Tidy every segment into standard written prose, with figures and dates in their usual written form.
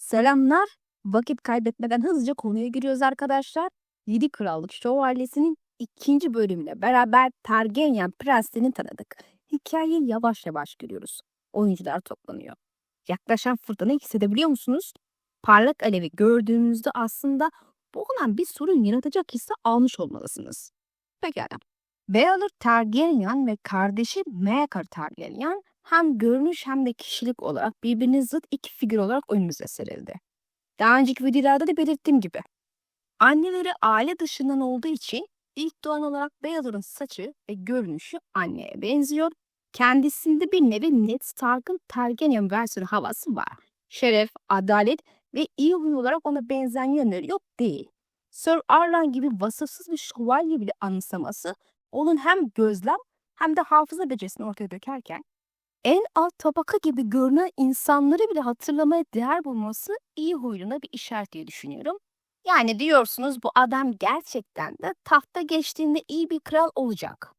Selamlar. Vakit kaybetmeden hızlıca konuya giriyoruz arkadaşlar. Yedi Krallık Şövalyesi'nin ikinci bölümüyle beraber Targaryen prensini tanıdık. Hikayeyi yavaş yavaş görüyoruz. Oyuncular toplanıyor. Yaklaşan fırtınayı hissedebiliyor musunuz? Parlak alevi gördüğünüzde aslında bu olan bir sorun yaratacak hisse almış olmalısınız. Pekala. Baelor Targaryen ve kardeşi Maegor Targaryen hem görünüş hem de kişilik olarak birbirine zıt iki figür olarak önümüze serildi. Daha önceki videolarda da belirttiğim gibi. Anneleri aile dışından olduğu için ilk doğan olarak Baelor'un saçı ve görünüşü anneye benziyor. Kendisinde bir nevi Ned Stark'ın Targaryen versiyonu havası var. Şeref, adalet ve iyi huy olarak ona benzeyen yönleri yok değil. Sir Arlan gibi vasıfsız bir şövalye bile anımsaması onun hem gözlem hem de hafıza becerisini ortaya dökerken en alt tabaka gibi görünen insanları bile hatırlamaya değer bulması iyi huyuna bir işaret diye düşünüyorum. Yani diyorsunuz bu adam gerçekten de tahta geçtiğinde iyi bir kral olacak.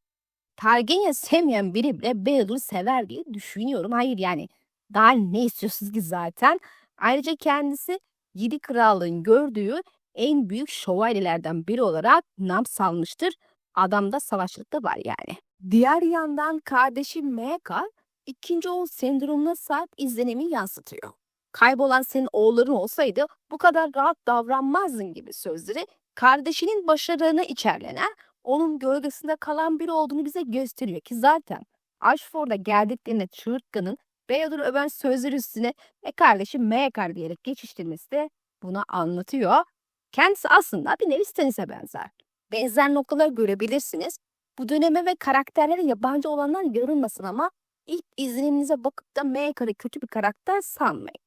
Targaryen sevmeyen biri bile Baelor'u sever diye düşünüyorum. Hayır yani daha ne istiyorsunuz ki zaten? Ayrıca kendisi 7 krallığın gördüğü en büyük şövalyelerden biri olarak nam salmıştır. Adamda savaşçılık da var yani. Diğer yandan kardeşi Maegor ikinci oğul sendromuna sahip izlenimi yansıtıyor. Kaybolan senin oğulların olsaydı bu kadar rahat davranmazdın gibi sözleri kardeşinin başarılarına içerlenen onun gölgesinde kalan biri olduğunu bize gösteriyor ki zaten Ashford'a geldiklerinde Çığırtkan'ın Baelor'u öven sözler üstüne ve kardeşi Maegor diyerek geçiştirmesi de bunu anlatıyor. Kendisi aslında bir nevi Stannis'e benzer. Benzer noktalar görebilirsiniz. Bu döneme ve karakterlere yabancı olanlar görünmesin ama ilk izleniminize bakıp da Maegor'ı kötü bir karakter sanmayın.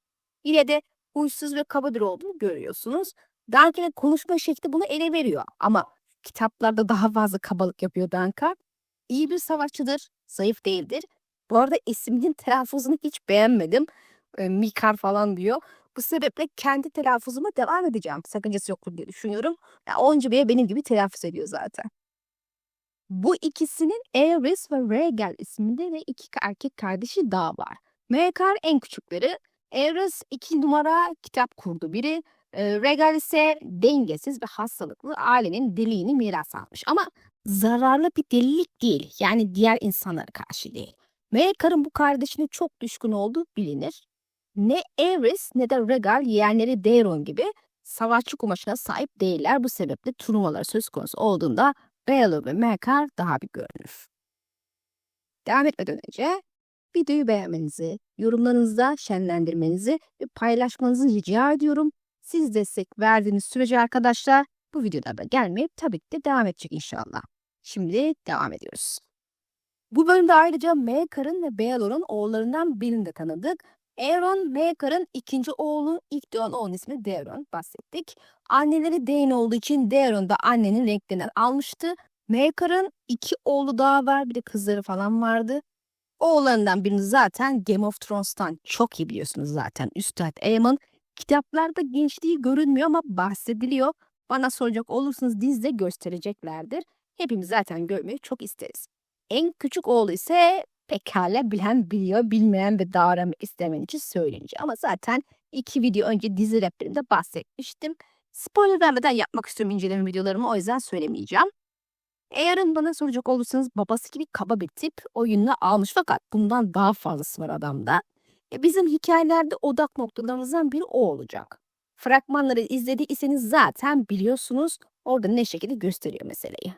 Yine de huysuz ve kabadır olduğunu görüyorsunuz. Duncan'ın konuşma şekli bunu ele veriyor ama kitaplarda daha fazla kabalık yapıyor Duncan. İyi bir savaşçıdır, zayıf değildir. Bu arada isminin telaffuzunu hiç beğenmedim. Mikar falan diyor. Bu sebeple kendi telaffuzuma devam edeceğim. Sakıncası yoktur diye düşünüyorum. Ya, Onca Bey benim gibi telaffuz ediyor zaten. Bu ikisinin Aerys ve Rhaegal isminde ve iki erkek kardeşi daha var. Maegor en küçükleri. Aerys 2 numara kitap kurdu biri. Rhaegal ise dengesiz ve hastalıklı ailenin deliğini miras almış. Ama zararlı bir delilik değil. Yani diğer insanlara karşı değil. Maegor'un bu kardeşine çok düşkün olduğu bilinir. Ne Aerys ne de Rhaegal yeğenleri Daeron gibi savaşçı kumaşına sahip değiller. Bu sebeple turnuvalar söz konusu olduğunda Baelor ve Maegor daha bir görünür. Devam etmeden önce videoyu beğenmenizi, yorumlarınızda şenlendirmenizi ve paylaşmanızı rica ediyorum. Siz destek verdiğiniz sürece arkadaşlar bu videolar da gelmeyip tabii ki de devam edecek inşallah. Şimdi devam ediyoruz. Bu bölümde ayrıca Maegor'un ve Baelor'un oğullarından birini de tanıdık. Aeron, Maegor'un ikinci oğlu, ilk doğan oğlun ismi Daeron, bahsettik. Anneleri Dany olduğu için Daeron da annenin renklerinden almıştı. Maegor'un 2 oğlu daha var, bir de kızları falan vardı. Oğullarından birini zaten Game of Thrones'tan çok iyi biliyorsunuz zaten. Üstad Aemon. Kitaplarda gençliği görünmüyor ama bahsediliyor. Bana soracak olursanız dizide göstereceklerdir. Hepimiz zaten görmeyi çok isteriz. En küçük oğlu ise pekala bilen biliyor, bilmeyen ve davranmak istemeyen için söyleyince. Ama zaten 2 video önce dizi rehberimde bahsetmiştim. Spoiler vermeden yapmak istiyorum inceleme videolarımı, o yüzden söylemeyeceğim. Eğer bana soracak olursanız babası gibi kaba bir tip oyununa almış fakat bundan daha fazlası var adamda. Bizim hikayelerde odak noktalarımızdan biri o olacak. Fragmanları izlediyseniz zaten biliyorsunuz orada ne şekilde gösteriyor meseleyi.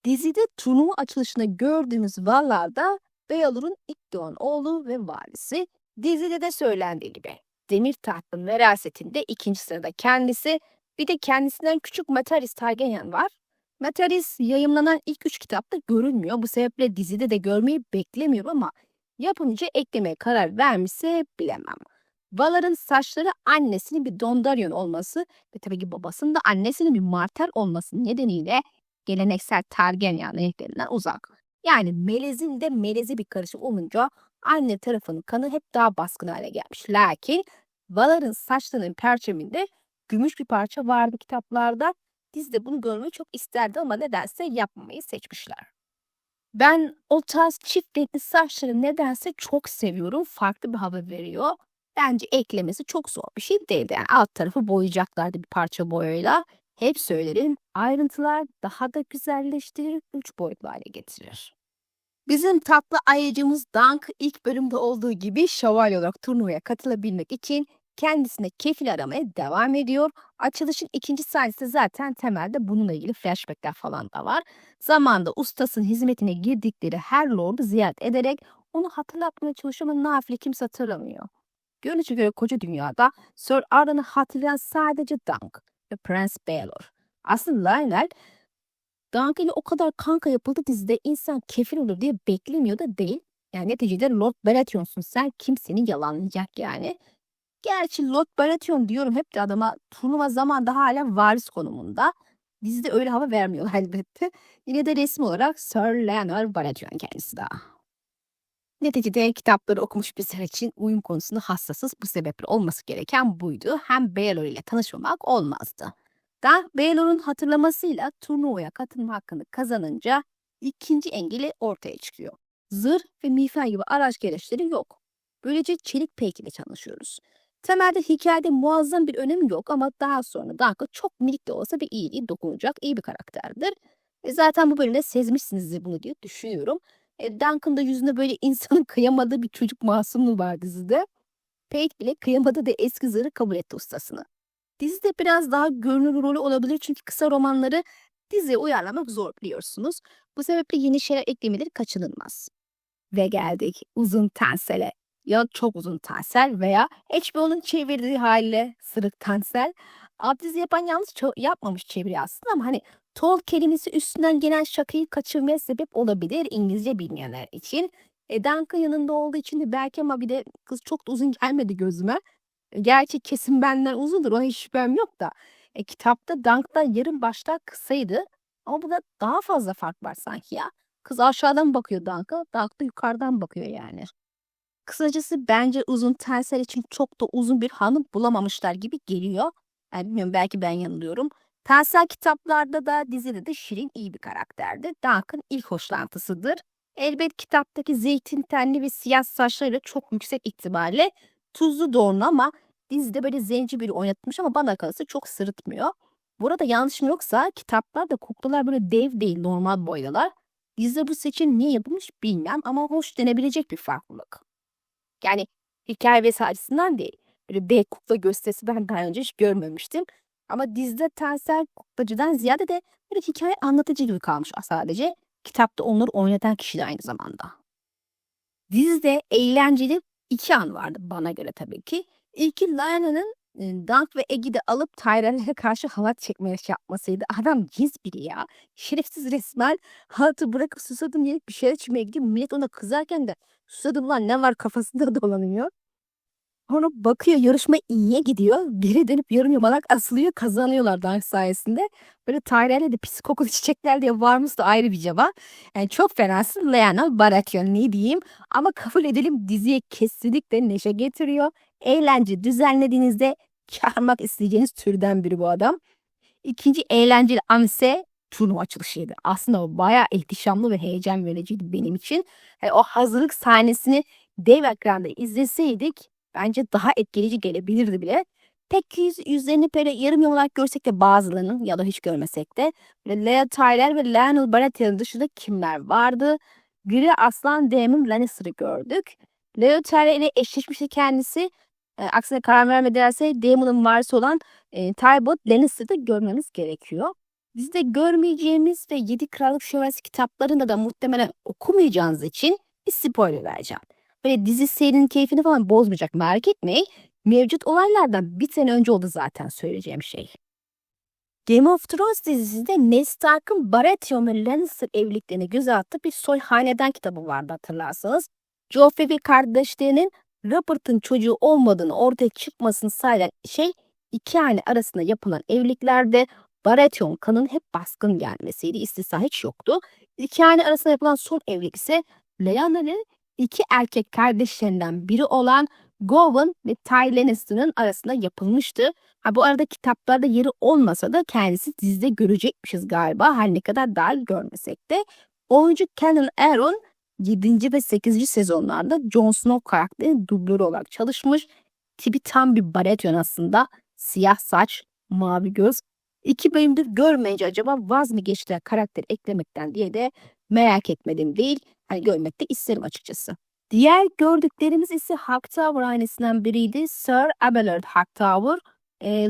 Dizide turnuva açılışında gördüğümüz Vallar'da Baelor'un ilk doğan oğlu ve valisi. Dizide de söylendiği gibi Demir Taht'ın verasetinde 2. sırada kendisi, bir de kendisinden küçük Mataris Targaryen var. Mataris yayımlanan ilk 3 kitapta görünmüyor. Bu sebeple dizide de görmeyi beklemiyorum ama yapımcı eklemeye karar vermişse bilemem. Valar'ın saçları annesinin bir Dondarrion olması ve tabii ki babasının da annesinin bir Martell olması nedeniyle geleneksel Targaryen renklerinden uzak. Yani melezin de melezi bir karışım olunca anne tarafının kanı hep daha baskın hale gelmiş. Lakin Valar'ın saçlarının perçeminde gümüş bir parça vardı kitaplarda. Dizide bunu görmeyi çok isterdi ama nedense yapmamayı seçmişler. Ben o tarz çift renkli saçları nedense çok seviyorum. Farklı bir hava veriyor. Bence eklemesi çok zor bir şey değildi. Yani alt tarafı boyayacaklardı bir parça boyayla. Hep söylerim, ayrıntılar daha da güzelleştirir, 3 boyutlu hale getirir. Bizim tatlı ayıcımız Dunk ilk bölümde olduğu gibi şövalye olarak turnuvaya katılabilmek için kendisine kefil aramaya devam ediyor. Açılışın ikinci sahnesinde zaten temelde bununla ilgili flashbackler falan da var. Zamanında ustasının hizmetine girdikleri her lordu ziyaret ederek onu hatırlatmaya çalışıyor ama nafile kimse hatırlamıyor. Görünüşe göre koca dünyada Sir Aaron'ı hatırlayan sadece Dunk ve Prince Baelor. Aslında Lionel Dunk ile o kadar kanka yapıldı dizide insan kefil olur diye beklemiyor da değil. Yani neticede Lord Baratheon'sun sen, kimsenin yalanlayacak yani. Gerçi Lord Baratheon diyorum hep de adama, turnuva zamanında hala varis konumunda. Dizide öyle hava vermiyor elbette. Yine de resmi olarak Sir Leonard Baratheon kendisi daha. Neticede kitapları okumuş bizler için uyum konusunda hassasız, bu sebeple olması gereken buydu. Hem Baelor ile tanışmamak olmazdı. Da Baelor'un hatırlamasıyla turnuvaya katılma hakkını kazanınca ikinci engeli ortaya çıkıyor. Zırh ve miğfer gibi araç gereçleri yok. Böylece çelik pek ile çalışıyoruz. Temelde hikayede muazzam bir önemi yok ama daha sonra Duncan çok minik de olsa bir iyiliği dokunacak iyi bir karakterdir. Zaten bu bölümde sezmişsinizdir bunu diye düşünüyorum. Duncan'ın da yüzünde böyle insanın kıyamadığı bir çocuk masumluğu var dizide. Paige bile kıyamadı da eski zırhı kabul etti ustasını. Dizide biraz daha görünür rolü olabilir çünkü kısa romanları diziye uyarlamak zor biliyorsunuz. Bu sebeple yeni şeyler eklemeleri kaçınılmaz. Ve geldik uzun tensele. Ya çok uzun tensel veya HBO'nun çevirdiği haliyle sırık tensel. Alt dizi yapan yanlış yapmamış çeviri aslında ama hani tol kelimesi üstünden gelen şakayı kaçırmaya sebep olabilir İngilizce bilmeyenler için. Duncan yanında olduğu için de belki ama bir de kız çok da uzun gelmedi gözüme. Gerçi kesin benden uzundur, ona hiç şüphem yok da. Kitapta Dunk'tan yarım başlar kısaydı ama burada daha fazla fark var sanki ya. Kız aşağıdan bakıyor Dunk'a, Dunk da yukarıdan bakıyor yani. Kısacası bence uzun tensel için çok da uzun bir hanım bulamamışlar gibi geliyor. Yani bilmiyorum, belki ben yanılıyorum. Tensel kitaplarda da dizide de Şirin iyi bir karakterdir. Dunk'ın ilk hoşlantısıdır. Elbet kitaptaki zeytin tenli ve siyah saçlarıyla çok yüksek ihtimalle tuzlu doğumlu ama dizide böyle zenci biri oynatmış ama bana kalırsa çok sırıtmıyor. Burada yanlışım yoksa kitaplarda kuklalar böyle dev değil, normal boydalar. Dizide bu seçim niye yapılmış bilmem ama hoş denebilecek bir farklılık. Yani hikaye vesaire açısından değil. Böyle B kukla gösterisi ben daha önce hiç görmemiştim. Ama dizide tensel kuklacıdan ziyade de böyle hikaye anlatıcı gibi kalmış sadece. Kitapta onları oynatan kişi de aynı zamanda. Dizide eğlenceli iki an vardı bana göre tabii ki. İlki Lyana'nın Dunk ve Eggie'de alıp Tyrell'e karşı halat çekmeye yapmasıydı. Adam cins biri ya. Şerefsiz resmen halatı bırakıp susadım yiyip bir şeyler içmeye gidiyor. Millet ona kızarken de susadım lan ne var kafasında dolanıyor. Sonra bakıyor yarışma iyiye gidiyor. Geri dönüp yarım yamalak asılıyor. Kazanıyorlar Dunk sayesinde. Böyle Tyrell'e de pis kokulu çiçekler diye varmış da ayrı bir cevap. Yani çok fenasın Lyanna Baratheon ne diyeyim. Ama kabul edelim diziye kesinlikle neşe getiriyor. Eğlence düzenlediğinizde çağırmak isteyeceğiniz türden biri bu adam. İkinci eğlenceli an ise turnuva açılışıydı. Aslında o bayağı ihtişamlı ve heyecan vericiydi benim için. Yani o hazırlık sahnesini dev ekranda izleseydik bence daha etkileyici gelebilirdi bile. Tek yüzlerini böyle yarım yamalak görsek de bazılarının ya da hiç görmesek de böyle Lea Tyler ve Lionel Baratheon dışında kimler vardı? Gri Aslan Daemon Lannister'ı gördük. Lea Tyler ile eşleşmişti kendisi. Aksine karar vermedilerse Daemon'un varisi olan Talbot Lannister'ı görmemiz gerekiyor. Dizide görmeyeceğimiz ve Yedi Krallık Şövalyesi kitaplarında da muhtemelen okumayacağınız için bir spoiler vereceğim. Böyle dizi serinin keyfini falan bozmayacak, merak etmeyin. Mevcut olaylardan bir sene önce oldu zaten söyleyeceğim şey. Game of Thrones dizisinde Ned Stark'ın Baratheon ve Lannister evliliklerini göze attığı bir soy hanedan kitabı vardı hatırlarsanız. Joffrey ve kardeşlerinin Robert'ın çocuğu olmadığını ortaya çıkmasını sağlayan şey iki hane arasında yapılan evliliklerde Baratheon kanının hep baskın gelmesiydi. İstisna hiç yoktu. İki hane arasında yapılan son evlilik ise Lyana'nın iki erkek kardeşlerinden biri olan Gowan ve Ty Lannister'ın arasında yapılmıştı. Bu arada kitaplarda yeri olmasa da kendisi dizide görecekmişiz galiba. Her ne kadar dahil görmesek de. Oyuncu Kenan Aaron 7. ve 8. sezonlarda Jon Snow karakterinin dublörü olarak çalışmış. Tipi tam bir Baratheon aslında. Siyah saç, mavi göz. 2 bölümdür görmeyince acaba vaz mı geçtiler karakter eklemekten diye de merak etmedim değil. Hani görmek de isterim açıkçası. Diğer gördüklerimiz ise Hightower ailesinden biriydi. Sir Abelard Hightower.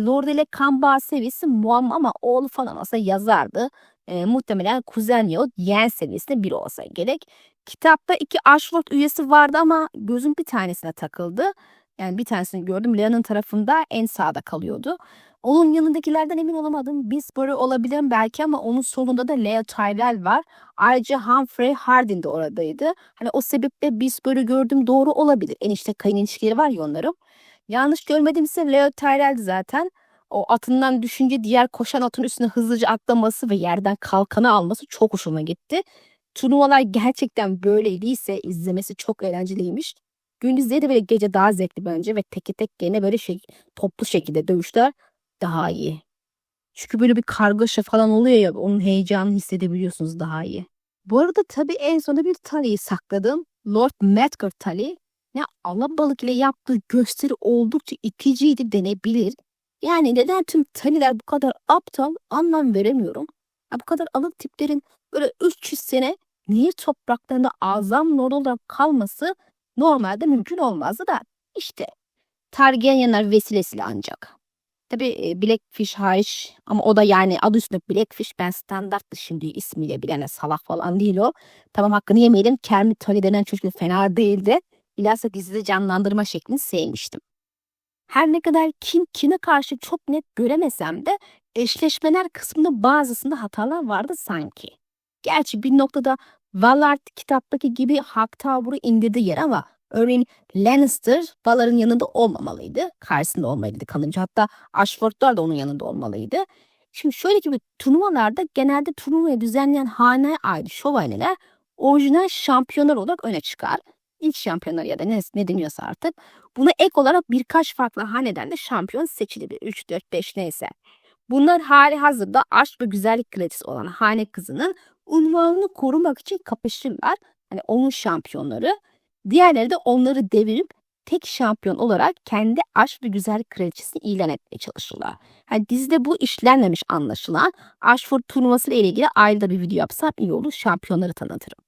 Lord ile kan bağı seviyesi muamma ama oğlu falan olsa yazardı. Muhtemelen kuzen yok yeğen seviyesinde biri olsa gerek. Kitapta 2 Ashford üyesi vardı ama gözüm bir tanesine takıldı. Yani bir tanesini gördüm. Leon'un tarafında en sağda kalıyordu. Onun yanındakilerden emin olamadım. Bisbury olabilir belki ama onun solunda da Leo Tyrell var. Ayrıca Humphrey Hardin de oradaydı. Hani o sebeple Bisbury gördüm doğru olabilir. Enişte kayın ilişkileri var ya onların. Yanlış görmedimse Leo Tyrell'di zaten. O atından düşünce diğer koşan atın üstüne hızlıca atlaması ve yerden kalkanı alması çok hoşuma gitti. Turnuvalar gerçekten böyleydiyse izlemesi çok eğlenceliymiş. Gündüzleri de böyle gece daha zevkli bence ve teke tek gene böyle toplu şekilde dövüşler daha iyi. Çünkü böyle bir kargaşa falan oluyor ya onun heyecanını hissedebiliyorsunuz daha iyi. Bu arada tabii en sonunda bir Tully'yi sakladım. Lord Medgar Tully. Ne alabalık ile yaptığı gösteri oldukça iticiydi denebilir. Yani neden tüm Tully'ler bu kadar aptal anlam veremiyorum. Ya bu kadar alık tiplerin böyle 300 sene Nehir topraklarında azam lord olarak kalması normalde mümkün olmazdı da işte Targaryenler vesilesiyle ancak. Tabii Blackfish hariç ama o da yani adı üstünde Blackfish ben standart şimdi ismiyle bilene salak falan değil o. Tamam hakkını yemeyelim. Kermit Tully denen çocuk da fena değildi. Bilhassa dizide canlandırma şeklini sevmiştim. Her ne kadar kim kime karşı çok net göremesem de eşleşmeler kısmında bazısında hatalar vardı sanki. Gerçi bir noktada Vallard kitaptaki gibi Hightower'ı indirdi yer ama örneğin Lannister Vallard'ın yanında olmamalıydı. Karşısında olmalıydı kalınca. Hatta Ashford'lar da onun yanında olmalıydı. Şimdi şöyle ki turnuvalarda genelde turnuvayı düzenleyen haneye ait şövalyeler orijinal şampiyonlar olarak öne çıkar. İlk şampiyonlar ya da ne deniyorsa artık. Buna ek olarak birkaç farklı haneden de şampiyon seçilebilir. 3, 4, 5 neyse. Bunlar hali hazırda aşk ve güzellik kraliçesi olan hane kızının unvanını korumak için kapışırlar. Hani onun şampiyonları. Diğerleri de onları devirip tek şampiyon olarak kendi aşk ve güzellik kraliçesini ilan etmeye çalışırlar. Hani dizide bu işlenmemiş anlaşılan. Ashford turnuvası ile ilgili ayrıca bir video yapsam iyi olur. Şampiyonları tanıtırım.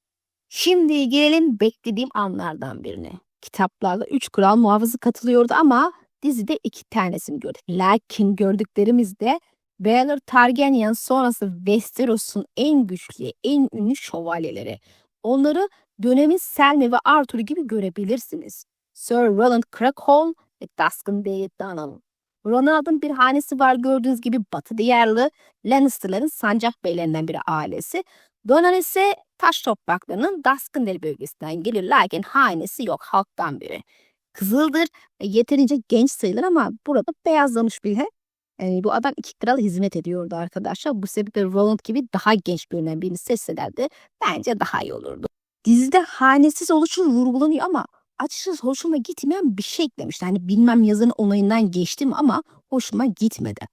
Şimdi gelelim beklediğim anlardan birine. Kitaplarda 3 kral muhafızı katılıyordu ama dizide 2 tanesini gördük. Lakin gördüklerimiz de Baelor Targaryen sonrası Westeros'un en güçlü, en ünlü şövalyeleri. Onları dönemin Selmy ve Arthur gibi görebilirsiniz. Sir Roland Crackholm ve Duskendale Donald. Ronald'ın bir hanesi var gördüğünüz gibi Batı diyarlı Lannister'ların sancak beylerinden biri ailesi. Donald ise taş topraklarının Duskendale bölgesinden gelir lakin hanesi yok halktan biri. Kızıldır yeterince genç sayılır ama burada beyazlamış bile. Bu adam 2 kral hizmet ediyordu arkadaşlar. Bu sebeple Roland gibi daha genç görünen birini seçselerdi bence daha iyi olurdu. Dizide hanesiz oluşu vurgulanıyor ama açıkçası hoşuma gitmeyen bir şey eklemişler. Hani bilmem yazarın onayından geçtim ama hoşuma gitmedi.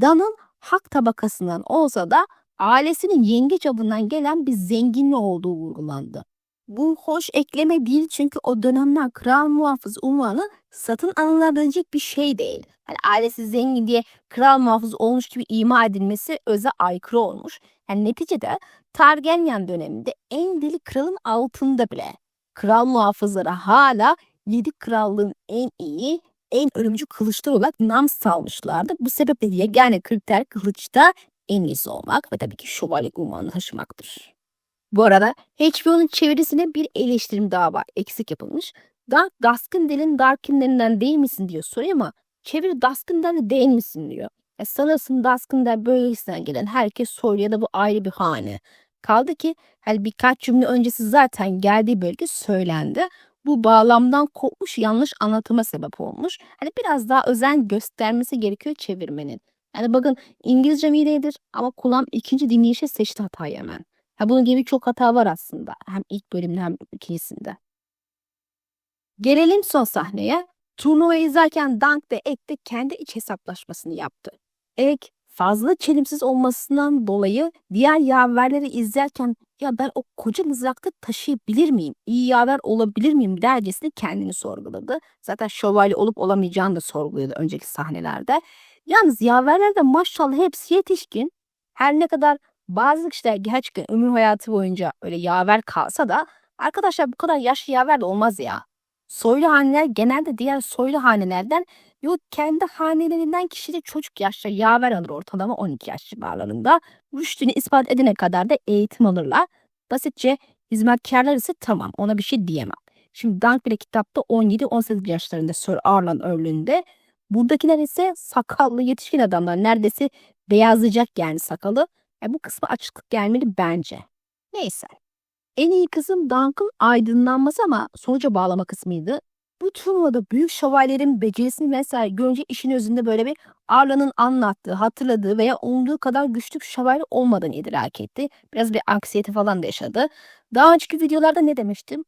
Dan'ın hak tabakasından olsa da ailesinin yengeç avından gelen bir zenginliği olduğu vurgulandı. Bu hoş ekleme değil çünkü o dönemler kral muhafız unvanı satın alınabilecek bir şey değil. Yani ailesi zengin diye kral muhafız olmuş gibi ima edilmesi öze aykırı olmuş. Yani neticede Targaryen döneminde en deli kralın altında bile kral muhafızları hala 7 krallığın en iyi, en ölümcül kılıçlar olarak nam salmışlardı. Bu sebeple yegane kriter kılıçta en iyisi olmak ve tabii ki şövalye unvanını taşımaktır. Bu arada HBO'nun çevirisine bir eleştirim daha var. Eksik yapılmış. Dark Duskendale'in Darkinlerinden değil misin diyor soruyor ama çeviri Duskendale değil misin diyor. Sanırsın Duskendale bölgesinden gelen herkes soruyor ya da bu ayrı bir hane. Kaldı ki hani birkaç cümle öncesi zaten geldiği bölge söylendi. Bu bağlamdan kopmuş yanlış anlatıma sebep olmuş. Hani biraz daha özen göstermesi gerekiyor çevirmenin. Yani bakın İngilizcem iyi değildir ama kulağım ikinci dinleyişe seçti hatayı hemen. Bunun gibi çok hata var aslında. Hem ilk bölümde hem ikincisinde. Gelelim son sahneye. Turnuvayı izlerken Dunk ve Egg de kendi iç hesaplaşmasını yaptı. Egg fazla çelimsiz olmasından dolayı diğer yaverleri izlerken ya ben o koca mızrakta taşıyabilir miyim? İyi yaver olabilir miyim dercesine kendini sorguladı. Zaten şövalye olup olamayacağını da sorguluyordu önceki sahnelerde. Yalnız yaverler de maşallah hepsi yetişkin. Her ne kadar bazı kişiler gerçekten ömür hayatı boyunca öyle yaver kalsa da arkadaşlar bu kadar yaşlı yaver de olmaz ya. Soylu haneler genelde diğer soylu hanelerden yok kendi hanelerinden kişi de çocuk yaşta yaver alır ortalama 12 yaş civarlarında. Rüştünü ispat edene kadar da eğitim alırlar. Basitçe hizmetkarlar ise tamam ona bir şey diyemem. Şimdi Dunk bile kitapta 17-18 yaşlarında Sir Arlan Earl'ünde. Buradakiler ise sakallı yetişkin adamlar. Neredeyse beyazlayacak yani sakalı. Bu kısmı açıklık gelmeli bence. Neyse. En iyi kısım Dunk'ın aydınlanması ama sonuca bağlama kısmıydı. Bu turnuvada büyük şövalyelerin becerisini vesaire görünce işin özünde böyle bir Arlan'ın anlattığı, hatırladığı veya umduğu kadar güçlü bir şövalye olmadığını idrak etti. Biraz bir anksiyete falan da yaşadı. Daha önceki videolarda ne demiştim?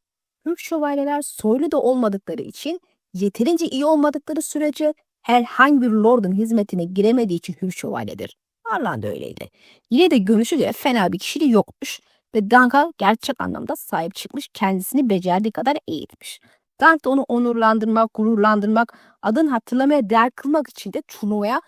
Türk şövalyeler soylu da olmadıkları için yeterince iyi olmadıkları sürece herhangi bir lordun hizmetine giremediği için hür şövalyedir. Arlan da öyleydi. Yine de görünüşü de fena bir kişiliği yokmuş. Ve Dunk'a gerçek anlamda sahip çıkmış, kendisini becerdiği kadar eğitmiş. Dunk da onu onurlandırmak, gururlandırmak, adını hatırlamaya değer kılmak için de turnuvaya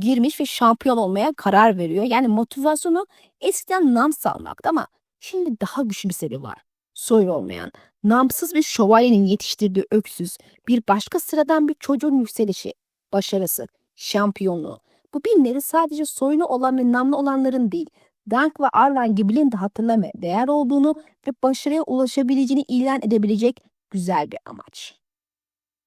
girmiş ve şampiyon olmaya karar veriyor. Yani motivasyonu eskiden nam salmaktı ama şimdi daha güçlü bir seri var. Soy olmayan, namsız bir şövalyenin yetiştirdiği öksüz, bir başka sıradan bir çocuğun yükselişi, başarısı, şampiyonluğu. Bu binleri sadece soylu olan ve namlı olanların değil, Dunk ve Arlan gibilerin de hatırlamaya değer olduğunu ve başarıya ulaşabileceğini ilan edebilecek güzel bir amaç.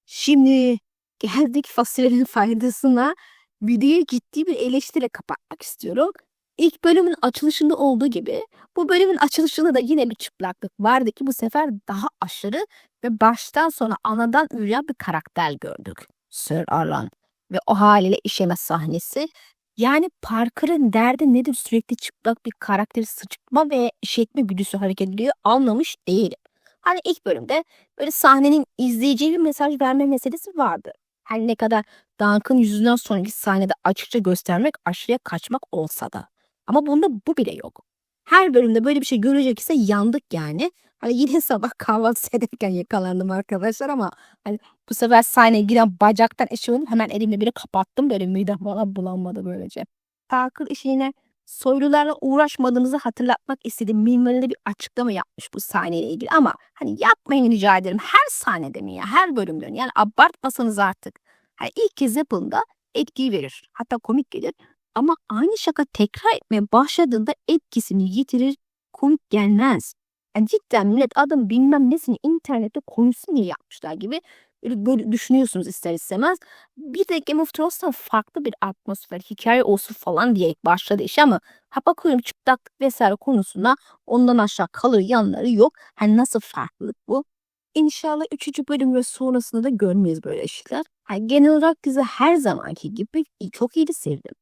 Şimdi geldik fasulyenin faydasına. Videoyu ciddi bir eleştiriyle kapatmak istiyorum. İlk bölümün açılışında olduğu gibi bu bölümün açılışında da yine bir çıplaklık vardı ki bu sefer daha aşırı ve baştan sona anadan üreyen bir karakter gördük. Sir Arlan ve o haliyle işeme sahnesi. Yani Parker'ın derdi nedir sürekli çıplak bir karakteri sıçratma ve işitme güdüsü hareket ediyor anlamış değilim. Hani ilk bölümde böyle sahnenin izleyiciye bir mesaj verme meselesi vardı. Her ne kadar Dunk'ın yüzünden sonraki sahnede açıkça göstermek aşırıya kaçmak olsa da. Ama bunda bu bile yok. Her bölümde böyle bir şey görecek ise yandık yani. Hani yine sabah kahvaltı ederken yakalandım arkadaşlar ama hani bu sefer sahneye giren bacaktan eşeğini hemen elimle biri kapattım. Böyle midem falan bulanmadı böylece. Parker işine soylularla uğraşmadığımızı hatırlatmak istediğim minvalinde bir açıklama yapmış bu sahneyle ilgili ama hani yapmayın rica ederim her sahnede mi ya her bölümde mi yani abartmasanız artık. Hani ilk kez yapıldığında etkiyi verir hatta komik gelir ama aynı şaka tekrar etmeye başladığında etkisini yitirir komik gelmez. Yani cidden millet adam bilmem nesini internette konuşsun diye yapmışlar gibi böyle düşünüyorsunuz ister istemez. Bir de Game of Thrones'tan farklı bir atmosfer, hikaye olsun falan diye başladı iş ama ha bakıyorum çıplaklık vesaire konusunda ondan aşağı kalır yanları yok. Hani nasıl farklılık bu? İnşallah 3. bölüm ve sonrasında da görmeyiz böyle şeyler. Hani genel olarak dizi her zamanki gibi çok iyiydi sevdim.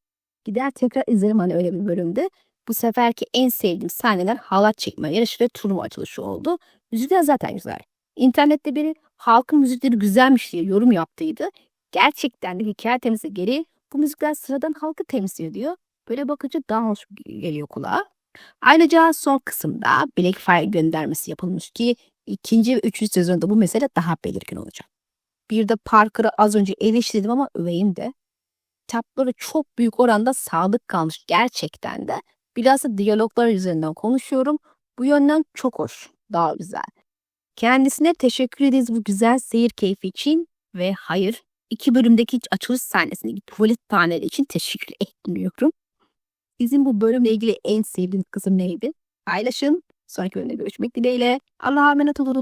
Gider tekrar izlerim hani öyle bir bölümde. Bu seferki en sevdiğim sahneler halat çekme yarışı ve turnuva açılışı oldu. Müzikler zaten güzel. İnternette biri halkın müzikleri güzelmiş diye yorum yaptıydı. Gerçekten de hikaye temsil gereği bu müzikler sıradan halkı temsil ediyor. Böyle bakınca daha hoş geliyor kulağa. Ayrıca son kısımda Blackfire göndermesi yapılmış ki ikinci ve üçüncü sezonda bu mesele daha belirgin olacak. Bir de Parker'ı az önce eleştirdim ama öveyim de kitaplara çok büyük oranda sadık kalmış gerçekten de. Bilhassa diyaloglar üzerinden konuşuyorum. Bu yönden çok hoş, daha güzel. Kendisine teşekkür ederiz bu güzel seyir keyfi için ve hayır 2 bölümdeki açılış sahnesindeki tuvalet sahneleri için teşekkür etmiyorum. Sizin bu bölümle ilgili en sevdiğiniz kısım neydi? Paylaşın. Sonraki bölümde görüşmek dileğiyle. Allah'a emanet olun.